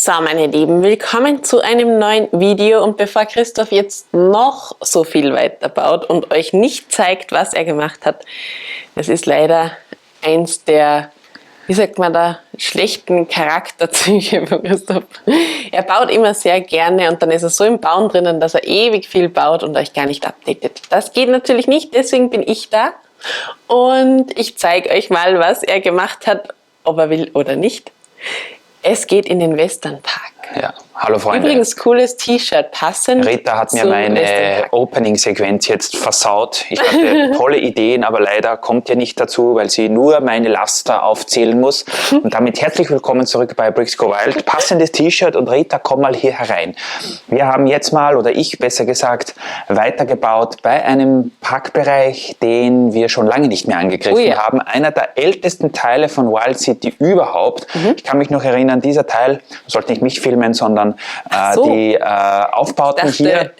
So, meine Lieben, willkommen zu einem neuen Video. Und bevor Christoph jetzt noch so viel weiterbaut und euch nicht zeigt, was er gemacht hat, das ist leider eins der, wie sagt man da, schlechten Charakterzüge von Christoph. Er baut immer sehr gerne und dann ist er so im Bauen drinnen, dass er ewig viel baut und euch gar nicht updatet. Das geht natürlich nicht, deswegen bin ich da und ich zeige euch mal, was er gemacht hat, ob er will oder nicht. Es geht in den Westernpark. Ja, hallo Freunde. Übrigens cooles T-Shirt, passend. Rita hat mir meine Opening-Sequenz jetzt versaut. Ich hatte tolle Ideen, aber leider kommt ihr nicht dazu, weil sie nur meine Laster aufzählen muss. Und damit herzlich willkommen zurück bei Bricks Go Wild. Passendes T-Shirt und Rita, komm mal hier herein. Wir haben jetzt mal, oder ich besser gesagt, weitergebaut bei einem Parkbereich, den wir schon lange nicht mehr angegriffen haben. Einer der ältesten Teile von Wild City überhaupt. Ich kann mich noch erinnern, dieser Teil, sollte nicht mich filmen, sondern die Aufbauten hier.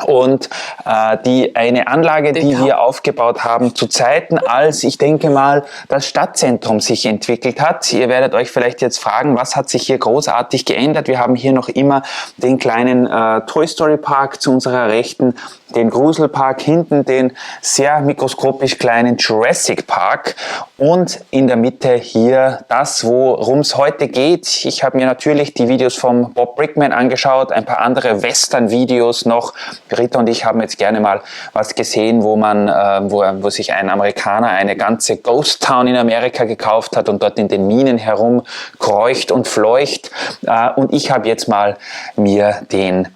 Und eine Anlage, die wir aufgebaut haben zu Zeiten, als, ich denke mal, das Stadtzentrum sich entwickelt hat. Ihr werdet euch vielleicht jetzt fragen, was hat sich hier großartig geändert? Wir haben hier noch immer den kleinen Toy Story Park zu unserer Rechten, den Gruselpark hinten, den sehr mikroskopisch kleinen Jurassic Park und in der Mitte hier das, worum es heute geht. Ich habe mir natürlich die Videos vom Bob Brickman angeschaut, ein paar andere Western-Videos noch. Rita und ich haben jetzt gerne mal was gesehen, wo sich ein Amerikaner eine ganze Ghost Town in Amerika gekauft hat und dort in den Minen herumkreucht und fleucht. Und ich habe jetzt mal mir den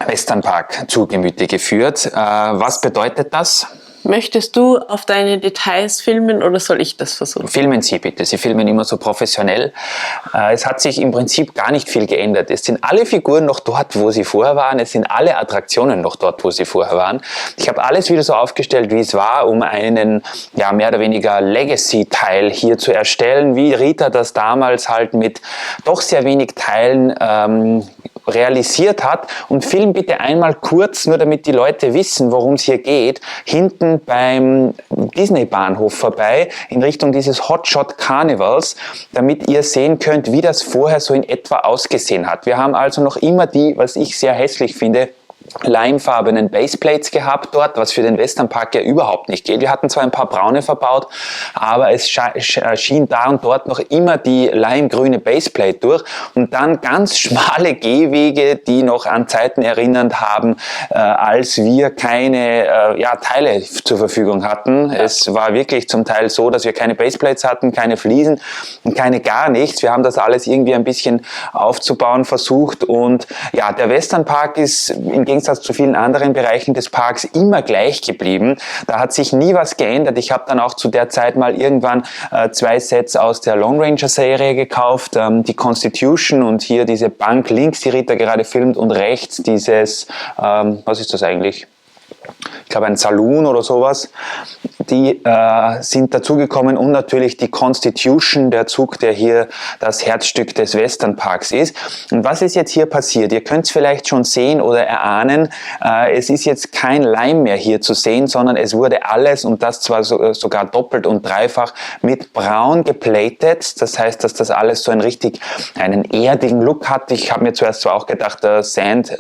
Westernpark zu Gemüte geführt. Was bedeutet das? Möchtest du auf deine Details filmen oder soll ich das versuchen? Filmen Sie bitte. Sie filmen immer so professionell. Es hat sich im Prinzip gar nicht viel geändert. Es sind alle Figuren noch dort, wo sie vorher waren. Es sind alle Attraktionen noch dort, wo sie vorher waren. Ich habe alles wieder so aufgestellt, wie es war, um einen mehr oder weniger Legacy-Teil hier zu erstellen, wie Rita das damals halt mit doch sehr wenig Teilen realisiert hat. Und film bitte einmal kurz, nur damit die Leute wissen, worum es hier geht, hinten beim Disney-Bahnhof vorbei, in Richtung dieses Hotshot Carnivals, damit ihr sehen könnt, wie das vorher so in etwa ausgesehen hat. Wir haben also noch immer die, was ich sehr hässlich finde, limefarbenen Baseplates gehabt dort, was für den Westernpark ja überhaupt nicht geht. Wir hatten zwar ein paar braune verbaut, aber es schien da und dort noch immer die limegrüne Baseplate durch und dann ganz schmale Gehwege, die noch an Zeiten erinnernd haben, als wir keine Teile zur Verfügung hatten. Ja. Es war wirklich zum Teil so, dass wir keine Baseplates hatten, keine Fliesen und keine gar nichts. Wir haben das alles irgendwie ein bisschen aufzubauen versucht und ja, der Westernpark ist im Gegensatz zu vielen anderen Bereichen des Parks immer gleich geblieben. Da hat sich nie was geändert. Ich habe dann auch zu der Zeit mal irgendwann 2 Sets aus der Lone Ranger Serie gekauft, die Constitution und hier diese Bank links, die Rita gerade filmt, und rechts dieses, was ist das eigentlich? Ich glaube ein Saloon oder sowas, die sind dazugekommen und natürlich die Constitution, der Zug, der hier das Herzstück des Westernparks ist. Und was ist jetzt hier passiert? Ihr könnt es vielleicht schon sehen oder erahnen, es ist jetzt kein Leim mehr hier zu sehen, sondern es wurde alles, und das zwar sogar doppelt und dreifach, mit braun geplatet. Das heißt, dass das alles so einen erdigen Look hat. Ich habe mir zuerst zwar auch gedacht, Sand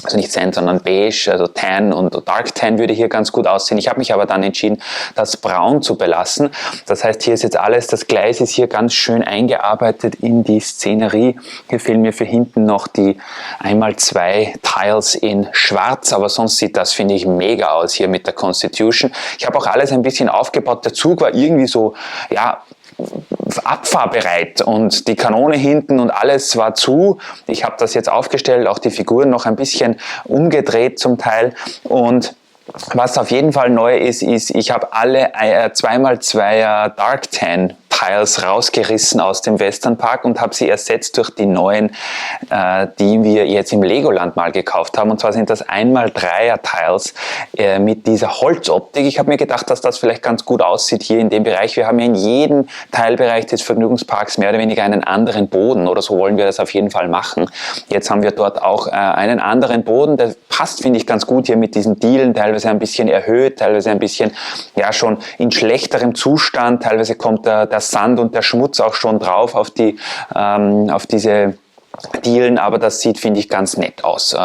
also nicht Sand, sondern Beige, also Tan und Dark Tan würde hier ganz gut aussehen. Ich habe mich aber dann entschieden, das Braun zu belassen. Das heißt, hier ist jetzt alles, das Gleis ist hier ganz schön eingearbeitet in die Szenerie. Hier fehlen mir für hinten noch die 1x2 Tiles in Schwarz, aber sonst sieht das, finde ich, mega aus hier mit der Constitution. Ich habe auch alles ein bisschen aufgebaut. Der Zug war irgendwie so, abfahrbereit und die Kanone hinten und alles war zu. Ich habe das jetzt aufgestellt, auch die Figuren noch ein bisschen umgedreht zum Teil, und was auf jeden Fall neu ist, ich habe alle 2x2 Dark Tan Tiles rausgerissen aus dem Westernpark und habe sie ersetzt durch die neuen, die wir jetzt im Legoland mal gekauft haben. Und zwar sind das 1x3er Tiles mit dieser Holzoptik. Ich habe mir gedacht, dass das vielleicht ganz gut aussieht hier in dem Bereich. Wir haben ja in jedem Teilbereich des Vergnügungsparks mehr oder weniger einen anderen Boden, oder so wollen wir das auf jeden Fall machen. Jetzt haben wir dort auch einen anderen Boden, der passt, finde ich, ganz gut hier mit diesen Dielen, teilweise ein bisschen erhöht, teilweise ein bisschen schon in schlechterem Zustand, teilweise kommt der Sand und der Schmutz auch schon drauf auf diese Dielen, aber das sieht, finde ich, ganz nett aus.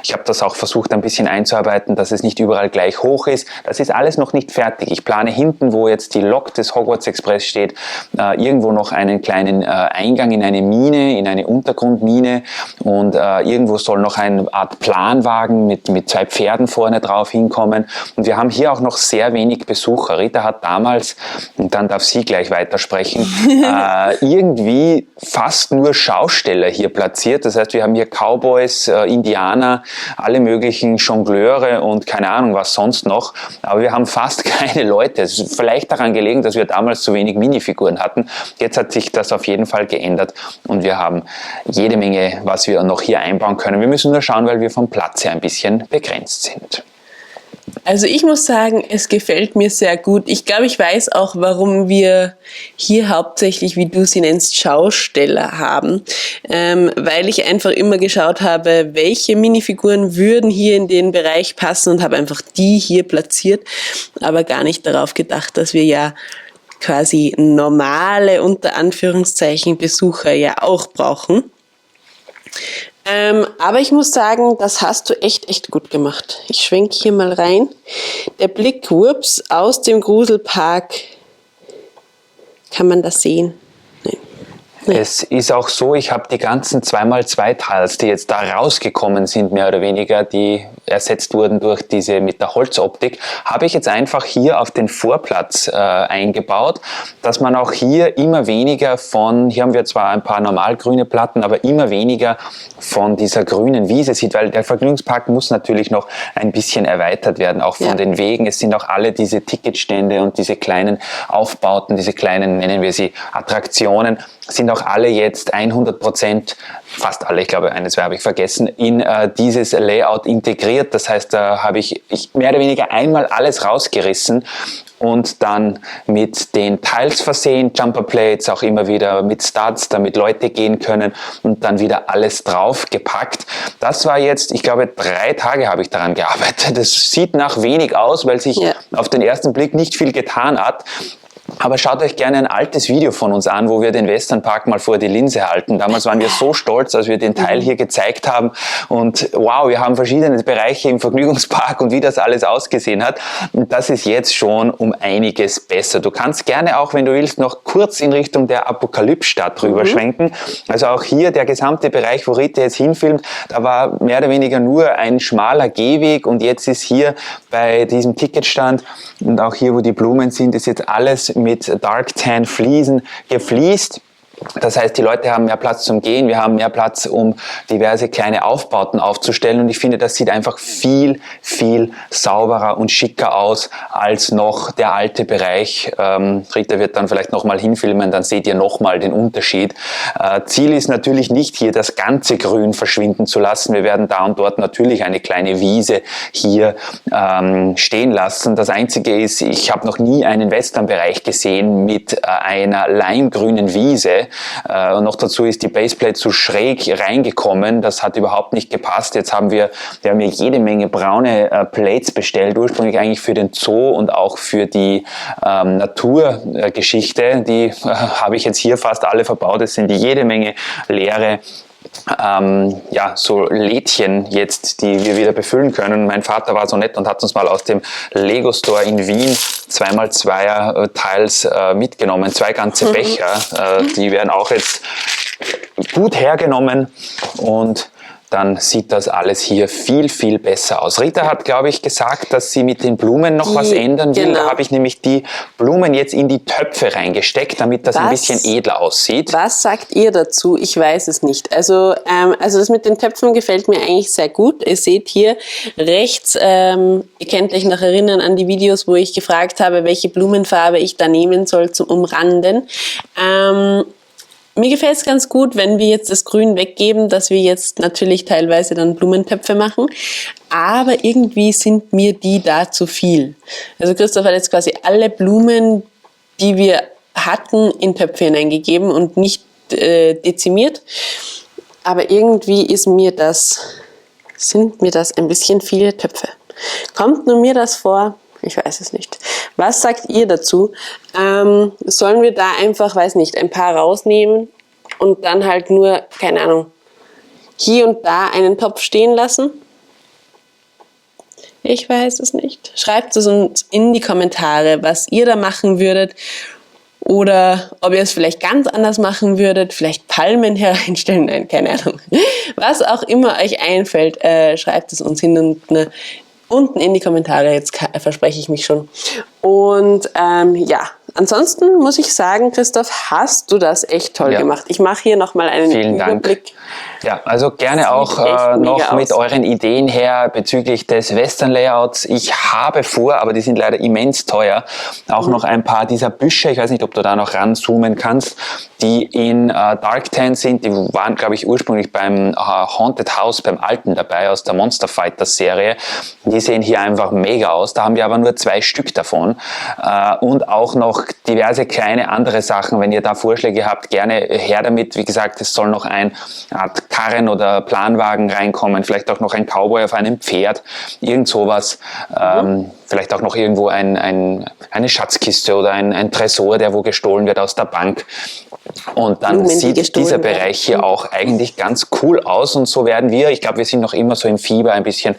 Ich habe das auch versucht, ein bisschen einzuarbeiten, dass es nicht überall gleich hoch ist. Das ist alles noch nicht fertig. Ich plane hinten, wo jetzt die Lok des Hogwarts Express steht, irgendwo noch einen kleinen Eingang in eine Mine, in eine Untergrundmine, und irgendwo soll noch eine Art Planwagen mit 2 Pferden vorne drauf hinkommen. Und wir haben hier auch noch sehr wenig Besucher. Rita hat damals, und dann darf sie gleich weitersprechen, irgendwie fast nur Schausteller hier platziert. Das heißt, wir haben hier Cowboys, Indianer, alle möglichen Jongleure und keine Ahnung was sonst noch. Aber wir haben fast keine Leute. Es ist vielleicht daran gelegen, dass wir damals zu wenig Minifiguren hatten. Jetzt hat sich das auf jeden Fall geändert und wir haben jede Menge, was wir noch hier einbauen können. Wir müssen nur schauen, weil wir vom Platz her ein bisschen begrenzt sind. Also ich muss sagen, es gefällt mir sehr gut. Ich glaube, ich weiß auch, warum wir hier hauptsächlich, wie du sie nennst, Schausteller haben. Weil ich einfach immer geschaut habe, welche Minifiguren würden hier in den Bereich passen und habe einfach die hier platziert, aber gar nicht darauf gedacht, dass wir ja quasi normale, unter Anführungszeichen, Besucher ja auch brauchen. Aber ich muss sagen, das hast du echt gut gemacht. Ich schwenke hier mal rein. Der Blick, whoops, aus dem Gruselpark. Kann man das sehen? Nein. Es ist auch so, ich habe die ganzen 2x2 Tiles, die jetzt da rausgekommen sind, mehr oder weniger, die ersetzt wurden durch diese mit der Holzoptik, habe ich jetzt einfach hier auf den Vorplatz eingebaut, dass man auch hier immer weniger hier haben wir zwar ein paar normalgrüne Platten, aber immer weniger von dieser grünen Wiese sieht, weil der Vergnügungspark muss natürlich noch ein bisschen erweitert werden, auch von den Wegen. Es sind auch alle diese Ticketstände und diese kleinen Aufbauten, diese kleinen, nennen wir sie, Attraktionen, sind auch alle jetzt 100%, fast alle, ich glaube, eine, zwei habe ich vergessen, in dieses Layout integriert. Das heißt, da habe ich mehr oder weniger einmal alles rausgerissen und dann mit den Tiles versehen, Jumper Plates, auch immer wieder mit Studs, damit Leute gehen können und dann wieder alles drauf gepackt. Das war jetzt, ich glaube, 3 Tage habe ich daran gearbeitet. Das sieht nach wenig aus, weil sich auf den ersten Blick nicht viel getan hat. Aber schaut euch gerne ein altes Video von uns an, wo wir den Westernpark mal vor die Linse halten. Damals waren wir so stolz, als wir den Teil hier gezeigt haben. Und wow, wir haben verschiedene Bereiche im Vergnügungspark und wie das alles ausgesehen hat. Und das ist jetzt schon um einiges besser. Du kannst gerne auch, wenn du willst, noch kurz in Richtung der Apokalypse-Stadt drüber schwenken. Also auch hier der gesamte Bereich, wo Rita jetzt hinfilmt, da war mehr oder weniger nur ein schmaler Gehweg. Und jetzt ist hier bei diesem Ticketstand und auch hier, wo die Blumen sind, ist jetzt alles mit Dark Tan Fliesen gefliest. Das heißt, die Leute haben mehr Platz zum Gehen, wir haben mehr Platz, um diverse kleine Aufbauten aufzustellen und ich finde, das sieht einfach viel sauberer und schicker aus als noch der alte Bereich. Rita wird dann vielleicht nochmal hinfilmen, dann seht ihr nochmal den Unterschied. Ziel ist natürlich nicht, hier das ganze Grün verschwinden zu lassen. Wir werden da und dort natürlich eine kleine Wiese hier stehen lassen. Das Einzige ist, ich habe noch nie einen Westernbereich gesehen mit einer limegrünen Wiese. Und noch dazu ist die Baseplate zu schräg reingekommen. Das hat überhaupt nicht gepasst. Jetzt haben wir hier jede Menge braune Plates bestellt, ursprünglich eigentlich für den Zoo und auch für die Naturgeschichte. Die habe ich jetzt hier fast alle verbaut. Es sind jede Menge leere so Lädchen jetzt, die wir wieder befüllen können. Mein Vater war so nett und hat uns mal aus dem Lego Store in Wien 2x2er Teils mitgenommen, 2 ganze Becher. Die werden auch jetzt gut hergenommen und dann sieht das alles hier viel besser aus. Rita hat, glaube ich, gesagt, dass sie mit den Blumen noch was ändern will. Da habe ich nämlich die Blumen jetzt in die Töpfe reingesteckt, damit das ein bisschen edler aussieht. Was sagt ihr dazu? Ich weiß es nicht. Also das mit den Töpfen gefällt mir eigentlich sehr gut. Ihr seht hier rechts, ihr könnt euch noch erinnern an die Videos, wo ich gefragt habe, welche Blumenfarbe ich da nehmen soll zum Umranden. Mir gefällt es ganz gut, wenn wir jetzt das Grün weggeben, dass wir jetzt natürlich teilweise dann Blumentöpfe machen, aber irgendwie sind mir die da zu viel. Also Christoph hat jetzt quasi alle Blumen, die wir hatten, in Töpfe hineingegeben und nicht dezimiert, aber irgendwie sind mir das ein bisschen viele Töpfe. Kommt nur mir das vor? Ich weiß es nicht. Was sagt ihr dazu? Sollen wir da einfach, weiß nicht, ein paar rausnehmen und dann halt nur, keine Ahnung, hier und da einen Topf stehen lassen? Ich weiß es nicht. Schreibt es uns in die Kommentare, was ihr da machen würdet. Oder ob ihr es vielleicht ganz anders machen würdet, vielleicht Palmen hereinstellen, nein, keine Ahnung. Was auch immer euch einfällt, schreibt es uns unten in die Kommentare, jetzt verspreche ich mich schon. Und ja, ansonsten muss ich sagen, Christoph, hast du das echt toll gemacht. Ich mache hier nochmal einen Überblick. Dank. Ja, also gerne auch noch mit euren Ideen her bezüglich des Western-Layouts. Ich habe vor, aber die sind leider immens teuer, auch noch ein paar dieser Büsche, ich weiß nicht, ob du da noch ranzoomen kannst, die in Darktan sind. Die waren, glaube ich, ursprünglich beim Haunted House, beim alten dabei, aus der Monster Fighters Serie. Die sehen hier einfach mega aus. Da haben wir aber nur 2 Stück davon. Und auch noch diverse kleine andere Sachen. Wenn ihr da Vorschläge habt, gerne her damit. Wie gesagt, es soll noch eine Art Karren oder Planwagen reinkommen, vielleicht auch noch ein Cowboy auf einem Pferd, irgend sowas. Vielleicht auch noch irgendwo eine Schatzkiste oder ein Tresor, der wo gestohlen wird aus der Bank. Und dann sieht dieser Bereich hier auch eigentlich ganz cool aus. Und so werden wir, ich glaube, wir sind noch immer so im Fieber ein bisschen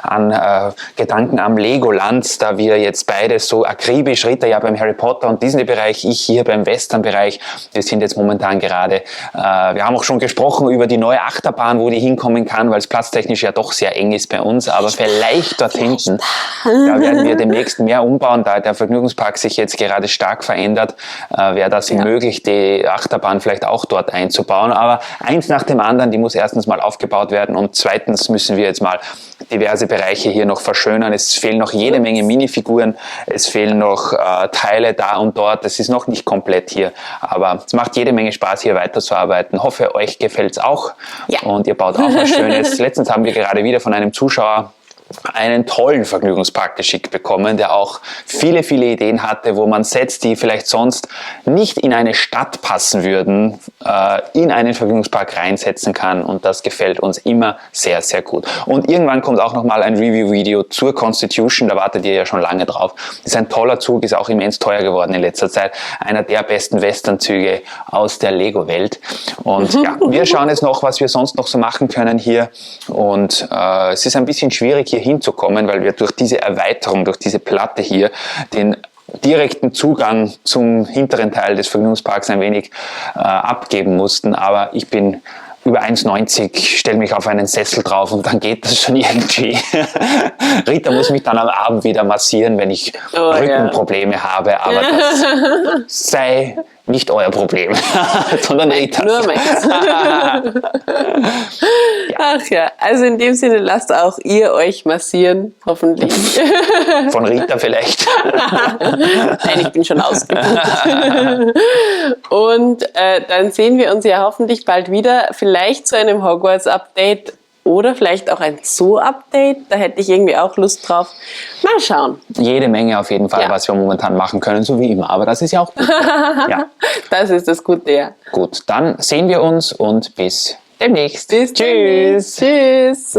an Gedanken am Legoland, da wir jetzt beide so akribisch, Rita ja beim Harry Potter und Disney-Bereich, ich hier beim Western-Bereich. Wir sind jetzt momentan gerade, wir haben auch schon gesprochen über die neue Achterbahn, wo die hinkommen kann, weil es platztechnisch ja doch sehr eng ist bei uns. Aber vielleicht dort hinten, da werden wir demnächst mehr umbauen, da der Vergnügungspark sich jetzt gerade stark verändert, wäre das möglich, die Achterbahn vielleicht auch dort einzubauen. Aber eins nach dem anderen, die muss erstens mal aufgebaut werden und zweitens müssen wir jetzt mal diverse Bereiche hier noch verschönern. Es fehlen noch jede Menge Minifiguren, es fehlen noch Teile da und dort. Das ist noch nicht komplett hier, aber es macht jede Menge Spaß, hier weiterzuarbeiten. Hoffe, euch gefällt es auch und ihr baut auch was Schönes. Letztens haben wir gerade wieder von einem Zuschauer einen tollen Vergnügungspark geschickt bekommen, der auch viele, viele Ideen hatte, wo man Sets, die vielleicht sonst nicht in eine Stadt passen würden, in einen Vergnügungspark reinsetzen kann und das gefällt uns immer sehr, sehr gut. Und irgendwann kommt auch nochmal ein Review-Video zur Constitution, da wartet ihr ja schon lange drauf. Ist ein toller Zug, ist auch immens teuer geworden in letzter Zeit. Einer der besten Westernzüge aus der Lego-Welt. Und ja, wir schauen jetzt noch, was wir sonst noch so machen können hier und es ist ein bisschen schwierig, hier hinzukommen, weil wir durch diese Erweiterung, durch diese Platte hier, den direkten Zugang zum hinteren Teil des Vergnügungsparks ein wenig abgeben mussten. Aber ich bin über 1,90, stelle mich auf einen Sessel drauf und dann geht das schon irgendwie. Rita muss mich dann am Abend wieder massieren, wenn ich Rückenprobleme habe, aber das sei nicht euer Problem, sondern Ritas. Nur meins. Ach ja, also in dem Sinne lasst auch ihr euch massieren, hoffentlich. Von Rita vielleicht. Nein, ich bin schon ausgebucht. Und dann sehen wir uns ja hoffentlich bald wieder, vielleicht zu einem Hogwarts-Update oder vielleicht auch ein Zoo-Update. Da hätte ich irgendwie auch Lust drauf. Mal schauen. Jede Menge auf jeden Fall, was wir momentan machen können, so wie immer. Aber das ist ja auch gut. Ja. Das ist das Gute, ja. Gut, dann sehen wir uns und bis demnächst. Bis Tschüss. Tschüss.